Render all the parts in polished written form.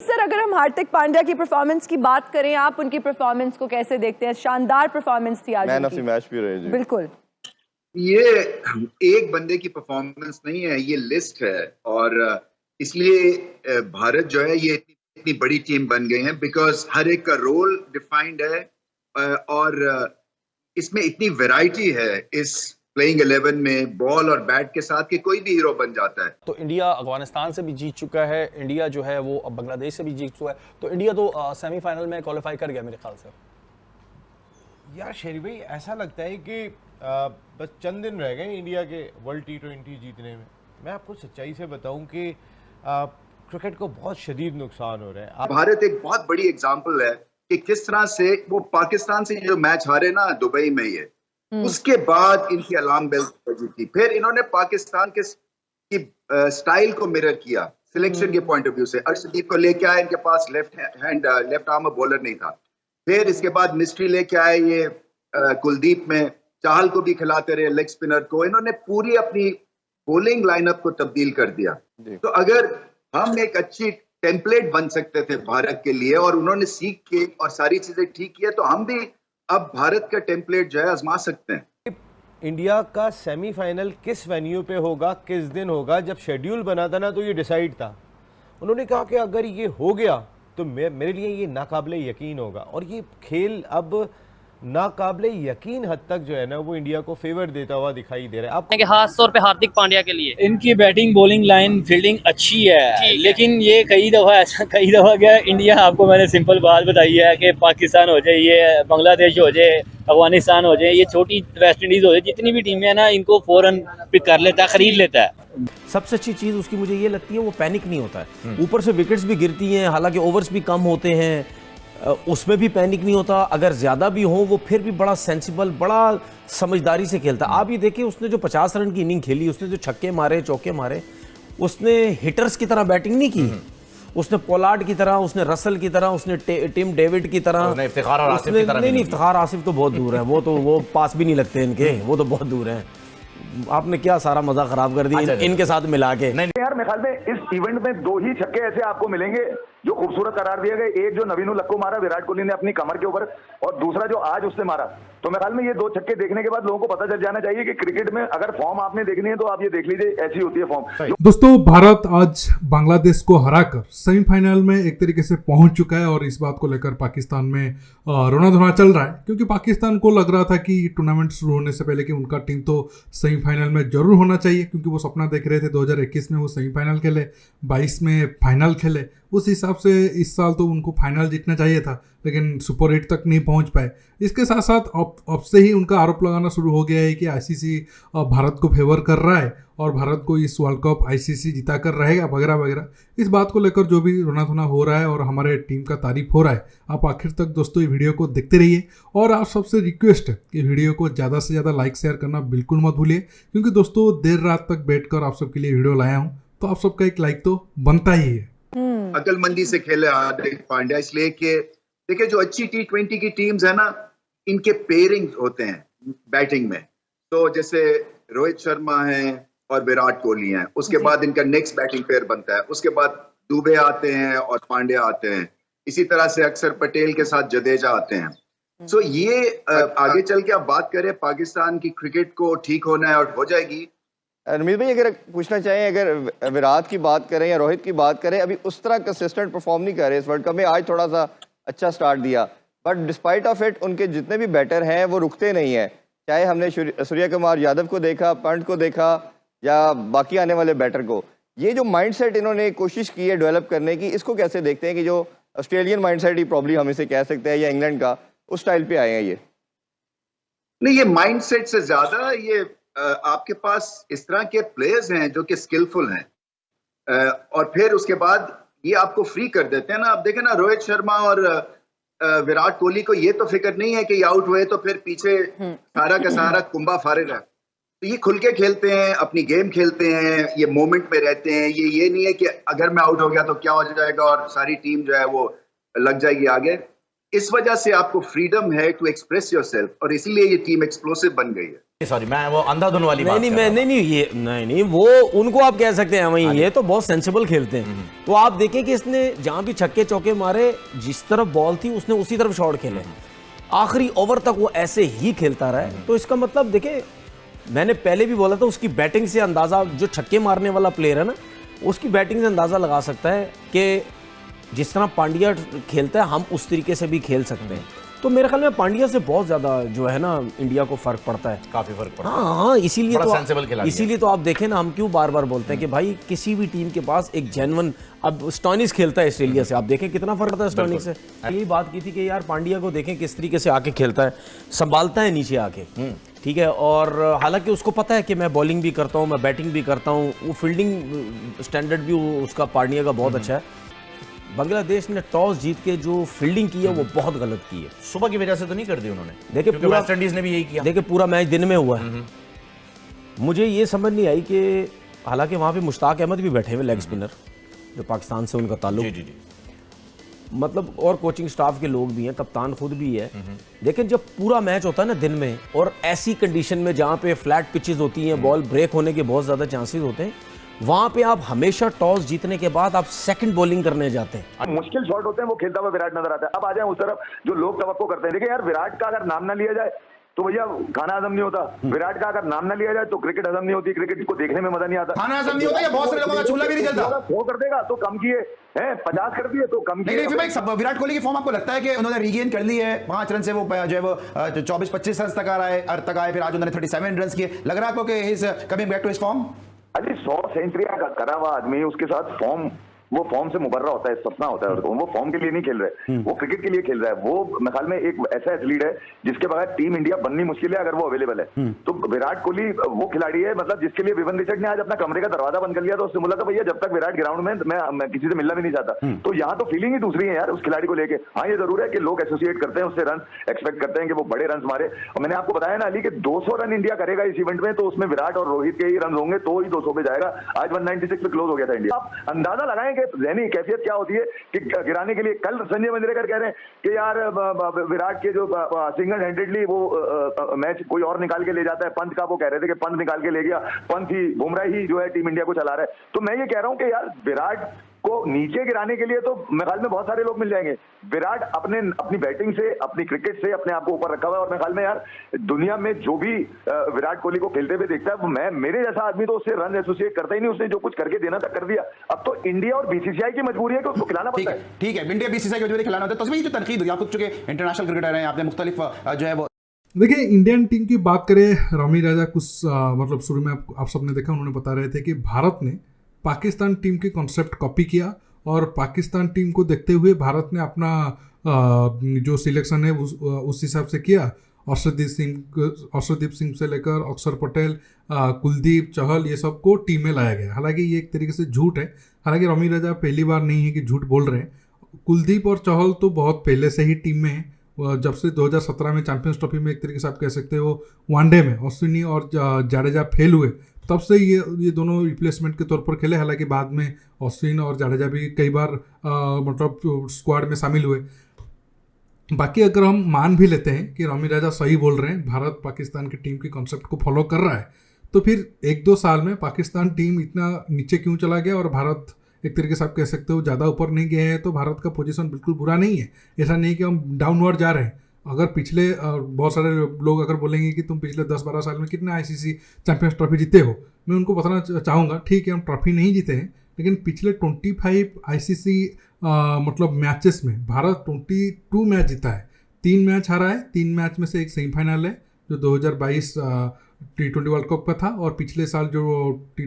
Sir, अगर हम हार्दिक पांड्या की परफॉर्मेंस की बात करें, आप उनकी परफॉर्मेंस को कैसे देखते हैं? शानदार परफॉर्मेंस थी आज मैन ऑफ उनकी। द मैच भी रहे जी। बिल्कुल, ये एक बंदे की परफॉर्मेंस नहीं है, ये लिस्ट है। और इसलिए भारत जो है ये इतनी बड़ी टीम बन गई है बिकॉज हर एक का रोल डिफाइंड है। और इसमें इतनी वैरायटी है इस प्लेइंग 11 में बॉल और बैट के साथ कि कोई भी हीरो बन जाता है। तो इंडिया अफगानिस्तान से भी जीत चुका है, इंडिया जो है वो अब बांग्लादेश से भी जीत चुका है, तो इंडिया तो सेमीफाइनल में क्वालिफाई कर गया मेरे ख्याल से। यार शेरी भाई, ऐसा लगता है कि बस चंद दिन रह गए इंडिया के वर्ल्ड T20 जीतने में। मैं आपको सच्चाई से बताऊं कि क्रिकेट को बहुत शदीद नुकसान हो रहा है। भारत एक बहुत बड़ी एग्जाम्पल है कि किस तरह से वो पाकिस्तान से जो मैच हारे ना दुबई में, ये उसके बाद इनकी अलार्म बेल बजी थी। फिर इन्होंने पाकिस्तान के स्टाइल को मिरर किया सिलेक्शन के पॉइंट ऑफ व्यू से। अर्शदीप को लेके आए, इनके पास लेफ्ट आर्म बॉलर नहीं था। फिर इसके बाद मिस्ट्री लेके आए ये कुलदीप में, चाहल को भी खिलाते रहे, लेग स्पिनर को। इन्होंने पूरी अपनी बॉलिंग लाइनअप को तब्दील कर दिया। तो अगर हम एक अच्छी टेम्पलेट बन सकते थे भारत के लिए और उन्होंने सीख के और सारी चीजें ठीक किया, तो हम भी अब भारत का टेम्पलेट जो है आजमा सकते हैं। इंडिया का सेमीफाइनल किस वेन्यू पे होगा, किस दिन होगा, जब शेड्यूल बना था ना तो ये डिसाइड था। उन्होंने कहा कि अगर ये हो गया तो मेरे लिए ये नाकाबिले यकीन होगा। और ये खेल अब नाकाबिले यकीन हद तक जो है ना वो इंडिया को फेवर देता हुआ दिखाई दे रहा है। आप खास तौर पे हार्दिक पांड्या के लिए इनकी बैटिंग बॉलिंग लाइन फील्डिंग अच्छी है, लेकिन ये कई दफ़ा क्या इंडिया, आपको मैंने सिंपल बात बताई है कि पाकिस्तान हो जाए, ये बांग्लादेश हो जाए, अफगानिस्तान हो जाए, ये छोटी वेस्ट इंडीज़ हो जाए, जितनी भी टीमें हैं ना, इनको फ़ौरन पिक कर लेता है, ख़रीद लेता है। सबसे अच्छी चीज़ उसकी मुझे ये लगती है, वो पैनिक नहीं होता है। ऊपर से विकेट्स भी गिरती हैं, हालांकि ओवर्स भी कम होते हैं, उसमें भी पैनिक नहीं होता। अगर ज़्यादा भी हो वो फिर भी बड़ा सेंसिबल, बड़ा समझदारी से खेलता। आप ये देखिए, उसने जो 50 रन की इनिंग खेली, उसने जो छक्के मारे, चौके मारे, उसने हिटर्स की तरह बैटिंग नहीं की। उसने पोलार्ड की तरह, उसने रसल की तरह, उसने टिम डेविड की तरह, इफ्तिखार और आसिफ की तरह नहीं, इफ्तिखार आसिफ तो बहुत दूर है, वो पास भी नहीं लगते इनके, वो तो बहुत दूर हैं। आपने क्या सारा मजा खराब कर दिया इनके साथ मिला के। नहीं यार, मेरे ख्याल में इस इवेंट में 2 ही छक्के ऐसे आपको मिलेंगे जो खूबसूरत करार दिए गए। एक जो नवीन उल हक को मारा विराट कोहली ने अपनी कमर के ऊपर, और दूसरा जो आज उसने मारा। तो मेरे ख्याल में ये 2 छक्के देखने के बाद लोगों को पता चल जाना चाहिए कि क्रिकेट में अगर फॉर्म आपने देखनी है तो आप ये देख लीजिए, ऐसी होती है फॉर्म। दोस्तों, भारत आज बांग्लादेश को हराकर सेमीफाइनल में एक तरीके से पहुंच चुका है और इस बात को लेकर पाकिस्तान में रोना धोना चल रहा है, क्योंकि पाकिस्तान को लग रहा था कि टूर्नामेंट शुरू होने से पहले कि उनका टीम तो सेमीफाइनल में जरूर होना चाहिए, क्योंकि वो सपना देख रहे थे 2021 में वो सेमीफाइनल खेले, 22 में फाइनल खेले। उस हिसाब से इस साल तो उनको फाइनल जीतना चाहिए था, लेकिन सुपर 8 तक नहीं पहुंच पाए। इसके साथ साथ अब से ही उनका आरोप लगाना शुरू हो गया है कि आईसीसी भारत को फेवर कर रहा है और भारत को इस वर्ल्ड कप आईसीसी जिता कर रहेगा वगैरह वगैरह। इस बात को लेकर जो भी रोना धोना हो रहा है और हमारे टीम का तारीफ हो रहा है, आप आखिर तक दोस्तों ये वीडियो को देखते रहिए। और आप सबसे रिक्वेस्ट है कि वीडियो को ज़्यादा से ज़्यादा लाइक शेयर करना बिल्कुल मत भूलिए, क्योंकि दोस्तों देर रात तक बैठकर आप सबके लिए वीडियो लाया हूँ, तो आप सबका एक लाइक तो बनता ही है। अकलमंदी से खेले हार्दिक पांड्या, इसलिए कि देखिए जो अच्छी T20 की टीम्स है ना, इनके पेयरिंग होते हैं बैटिंग में। तो जैसे रोहित शर्मा है और विराट कोहली हैं, उसके बाद इनका नेक्स्ट बैटिंग पेयर बनता है, उसके बाद दुबे आते हैं और पांड्या आते हैं, इसी तरह से अक्सर पटेल के साथ जडेजा आते हैं। सो ये आगे चल के आप बात करें पाकिस्तान की क्रिकेट को ठीक होना है और हो जाएगी। रमीज भाई, अगर पूछना चाहें, अगर विराट की बात करें या रोहित की बात करें, अभी उस तरह कंसिस्टेंट परफॉर्म नहीं कर रहे इस वर्ल्ड कप में। आज थोड़ा सा अच्छा स्टार्ट दिया, बट डिस्पाइट ऑफ इट उनके जितने भी बैटर हैं वो रुकते नहीं हैं। चाहे हमने सूर्य कुमार यादव को देखा, पंत को देखा, या बाकी आने वाले बैटर को। ये जो माइंडसेट इन्होंने कोशिश की है डेवलप करने की, इसको कैसे देखते हैं कि जो ऑस्ट्रेलियन माइंडसेट ही प्रॉब्लम हम इसे कह सकते हैं, या इंग्लैंड का, उस स्टाइल पे आए हैं ये? नहीं, ये माइंडसेट से ज्यादा ये आपके पास इस तरह के प्लेयर्स हैं जो कि स्किलफुल हैं, और फिर उसके बाद ये आपको फ्री कर देते हैं ना। आप देखें ना, रोहित शर्मा और विराट कोहली को ये तो फिक्र नहीं है कि आउट हुए तो फिर पीछे सारा का सारा कुंभा फारिग है। तो ये खुल के खेलते हैं, अपनी गेम खेलते हैं, ये मोमेंट में रहते हैं। ये नहीं है कि अगर मैं आउट हो गया तो क्या हो जाएगा और सारी टीम जो है वो लग जाएगी आगे। इस वजह से आपको फ्रीडम है टू एक्सप्रेस योरसेल्फ, और इसीलिए ये टीम एक्सप्लोसिव बन गई है। सॉरी, मैं वो अंधाधुन वाली बात नहीं कर रहा नहीं ये नहीं वो उनको आप कह सकते हैं वहीं, ये तो बहुत सेंसिबल खेलते हैं। तो आप देखें कि इसने जहां भी छक्के चौके मारे, जिस तरफ बॉल थी उसने उसी तरफ शॉट खेले, आखिरी ओवर तक वो ऐसे ही खेलता रहा है। तो इसका मतलब देखें, मैंने पहले भी बोला था उसकी बैटिंग से अंदाजा, जो छक्के मारने वाला प्लेयर है ना, उसकी बैटिंग से अंदाजा लगा सकता है कि जिस तरह पांड्या खेलता है हम उस तरीके से भी खेल सकते हैं। तो मेरे ख्याल में पांड्या से बहुत ज्यादा जो है ना इंडिया को फर्क पड़ता है, काफी फर्क पड़ता है। हाँ, इसीलिए तो आप देखें ना, हम क्यों बार बार बोलते हैं कि भाई किसी भी टीम के पास एक जेन्युइन, अब स्टोनिस खेलता है ऑस्ट्रेलिया से, आप देखें कितना फर्क पड़ता है स्टोनिस से। यही बात की थी कि यार पांड्या को देखें किस तरीके से आके खेलता है, संभालता है नीचे आके, ठीक है। और हालांकि उसको पता है कि मैं बॉलिंग भी करता हूँ, मैं बैटिंग भी करता हूँ, वो फील्डिंग स्टैंडर्ड भी उसका पांड्या का बहुत अच्छा है। बांग्लादेश ने टॉस जीत के जो फील्डिंग की है वो बहुत गलत की है। सुबह की वजह से तो नहीं कर दी उन्होंने, देखिए पूरा वेस्ट इंडीज ने भी यही किया। देखिए पूरा मैच दिन में हुआ है। मुझे ये समझ नहीं आई कि हालांकि वहाँ पे मुश्ताक अहमद भी बैठे हुए लेग स्पिनर, जो पाकिस्तान से उनका ताल्लुक, जी। मतलब और कोचिंग स्टाफ के लोग भी हैं, कप्तान खुद भी है। लेकिन जब पूरा मैच होता है ना दिन में, और ऐसी कंडीशन में जहाँ पे फ्लैट पिचेस होती हैं, बॉल ब्रेक होने के बहुत ज़्यादा चांसेस होते हैं, वहां पे आप हमेशा टॉस जीतने के बाद आप सेकंड बॉलिंग करने जाते हैं। मुश्किल शॉट होते हैं, वो खेलता हुआ विराट नजर आता है। अब आ जाए उस तरफ जो लोग तवक्को करते हैं। देखिए यार, विराट का अगर नाम ना लिया जाए तो भैया खाना हजम नहीं होता। विराट का अगर नाम ना लिया जाए तो क्रिकेट हजम नहीं होती, क्रिकेट को देखने में मजा नहीं आता। खाना हजम नहीं होता, या बहुत सारे लोगों का चूल्हा भी नहीं जलता। 100 कर देगा तो कम किए हैं, 50 कर दिए तो कम किए। नहीं, विराट कोहली की फॉर्म आपको लगता है कि उन्होंने रीगेन कर ली है? 5 रन से वो जो है वो 24-25 रन तक आए, फिर आज उन्होंने 37 रन किए। लग रहा है आपको कि he is coming back to his form? अरे 100 सेंचुरियां करा हुआ आदमी, उसके साथ फॉर्म, वो फॉर्म से मुबर्रा होता है, सपना होता है। वो फॉर्म के लिए नहीं खेल रहे, वो क्रिकेट के लिए खेल रहा है। वो मेरे ख्याल में एक ऐसा एथलीट है जिसके बगैर टीम इंडिया बननी मुश्किल है, अगर वो अवेलेबल है तो। विराट कोहली वो खिलाड़ी है, मतलब जिसके लिए विवन रिचर्ड ने आज अपना कमरे का दरवाजा बंद कर लिया। तो उससे बोला था भैया जब तक विराट ग्राउंड में, मैं किसी से मिलना भी नहीं चाहता। तो यहाँ तो फीलिंग ही दूसरी है यार उस खिलाड़ी को लेके। हाँ, ये जरूर है कि लोग एसोसिएट करते हैं उससे, रन एक्सपेक्ट करते हैं कि वो बड़े रन मारे। और मैंने आपको बताया ना अली कि 200 रन इंडिया करेगा इस इवेंट में, तो उसमें विराट और रोहित के ही रन होंगे तो ही 200 पे जाएगा। आज 196 पे क्लोज हो गया था इंडिया। आप अंदाजा लगाएं कि जहनी कैफियत क्या होती है कि गिराने के लिए। कल संजय मंजरेकर कह रहे हैं कि यार विराट के जो सिंगल हैंडेडली वो मैच कोई और निकाल के ले जाता है। पंत का वो कह रहे थे कि पंत निकाल के ले गया, पंत ही, बुमराह ही जो है टीम इंडिया को चला रहा है। तो मैं ये कह रहा हूं कि यार विराट को नीचे गिराने के लिए तो मेरे ख्याल में बहुत सारे लोग मिल जाएंगे। विराट अपनी बैटिंग से, अपनी क्रिकेट से अपने आप को ऊपर रखा हुआ है। और मेरे ख्याल में यार दुनिया में जो भी विराट कोहली को खेलते हुए देखता है, मेरे जैसा आदमी तो उससे रन एसोसिएट करता ही नहीं। उसने जो कुछ करके देना था कर दिया। अब तो इंडिया और बीसीसीआई की मजबूरी है कि उसको खिलाना पड़ता है। ठीक है, इंडिया बीसीसीआई की मजबूरी खिलाना होता है। तो जो तनकीद हुई, आप खुद चुके इंटरनेशनल क्रिकेटर हैं, आपने मुख्तलिफ जो है वो। देखिए, इंडियन टीम की बात करें, रमी राजा कुछ मतलब शुरू में आप सबने देखा, उन्होंने बता रहे थे कि भारत ने पाकिस्तान टीम के कॉन्सेप्ट कॉपी किया, और पाकिस्तान टीम को देखते हुए भारत ने अपना जो सिलेक्शन है उस हिसाब से किया। अर्शदीप सिंह से लेकर अक्षर पटेल, कुलदीप, चहल, ये सबको टीम में लाया गया। हालांकि ये एक तरीके से झूठ है। हालांकि रमी राजा पहली बार नहीं है कि झूठ बोल रहे हैं। कुलदीप और चहल तो बहुत पहले से ही टीम में है। जब से 2017 में चैंपियंस ट्रॉफी में एक तरीके से आप कह सकते हो वनडे में अश्विनी और जाडेजा फेल हुए, तब से ये दोनों रिप्लेसमेंट के तौर पर खेले। हालांकि बाद में अश्विन और जाडेजा भी कई बार मतलब स्क्वाड में शामिल हुए। बाकी अगर हम मान भी लेते हैं कि रमी राजा सही बोल रहे हैं, भारत पाकिस्तान की टीम के कॉन्सेप्ट को फॉलो कर रहा है, तो फिर 1-2 साल में पाकिस्तान टीम इतना नीचे क्यों चला गया और भारत एक तरीके से आप कह सकते हो ज़्यादा ऊपर नहीं गए हैं। तो भारत का पोजीशन बिल्कुल बुरा नहीं है। ऐसा नहीं कि हम डाउनवर्ड जा रहे हैं। अगर पिछले बहुत सारे लोग अगर बोलेंगे कि तुम पिछले 10-12 साल में कितने आईसीसी चैंपियंस ट्रॉफी जीते हो, मैं उनको बताना चाहूँगा ठीक है हम ट्रॉफी नहीं जीते हैं, लेकिन पिछले 25 आईसीसी मतलब मैचेस में भारत 22 मैच जीता है। 3 मैच हारा है। 3 मैच में से एक सेमीफाइनल है जो 2022 T20 वर्ल्ड कप का था, और पिछले साल जो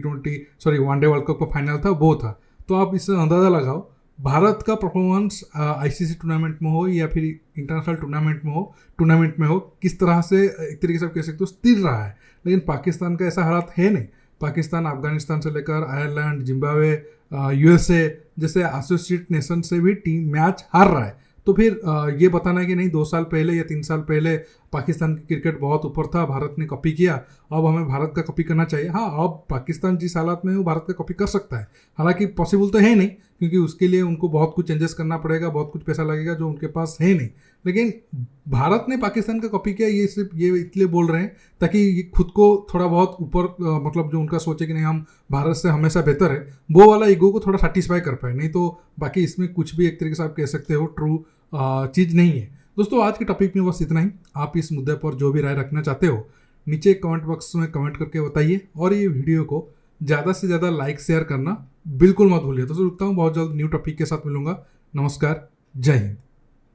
वनडे वर्ल्ड कप का फाइनल था वो था। तो आप इससे अंदाज़ा लगाओ भारत का परफॉर्मेंस आईसीसी टूर्नामेंट में हो या फिर इंटरनेशनल टूर्नामेंट में हो किस तरह से एक तरीके से आप कह सकते हो स्थिर रहा है। लेकिन पाकिस्तान का ऐसा हालात है नहीं। पाकिस्तान अफगानिस्तान से लेकर आयरलैंड, जिम्बाब्वे, यूएसए जैसे एसोसिएट नेशन से भी टीम मैच हार रहा है। तो फिर ये बताना कि नहीं 2 साल पहले या 3 साल पहले पाकिस्तान की क्रिकेट बहुत ऊपर था, भारत ने कॉपी किया, अब हमें भारत का कॉपी करना चाहिए। हाँ, अब पाकिस्तान जिस हालात में है वो भारत का कॉपी कर सकता है, हालांकि पॉसिबल तो है नहीं, क्योंकि उसके लिए उनको बहुत कुछ चेंजेस करना पड़ेगा, बहुत कुछ पैसा लगेगा जो उनके पास है नहीं। लेकिन भारत ने पाकिस्तान का कॉपी किया, ये सिर्फ ये इसलिए बोल रहे हैं ताकि ये खुद को थोड़ा बहुत ऊपर, मतलब जो उनका सोचे कि नहीं हम भारत से हमेशा बेहतर है, वो वाला ईगो को थोड़ा सेटिस्फाई कर पाए। नहीं तो बाकी इसमें कुछ भी एक तरीके से आप कह सकते हो ट्रू चीज़ नहीं है। दोस्तों, आज के टॉपिक में बस इतना ही। आप इस मुद्दे पर जो भी राय रखना चाहते हो नीचे कमेंट बॉक्स में कमेंट करके बताइए, और ये वीडियो को ज़्यादा से ज़्यादा लाइक शेयर करना बिल्कुल मत भूलिए। तो रुकता हूँ, बहुत जल्द न्यू टॉपिक के साथ मिलूंगा। नमस्कार, जय हिंद।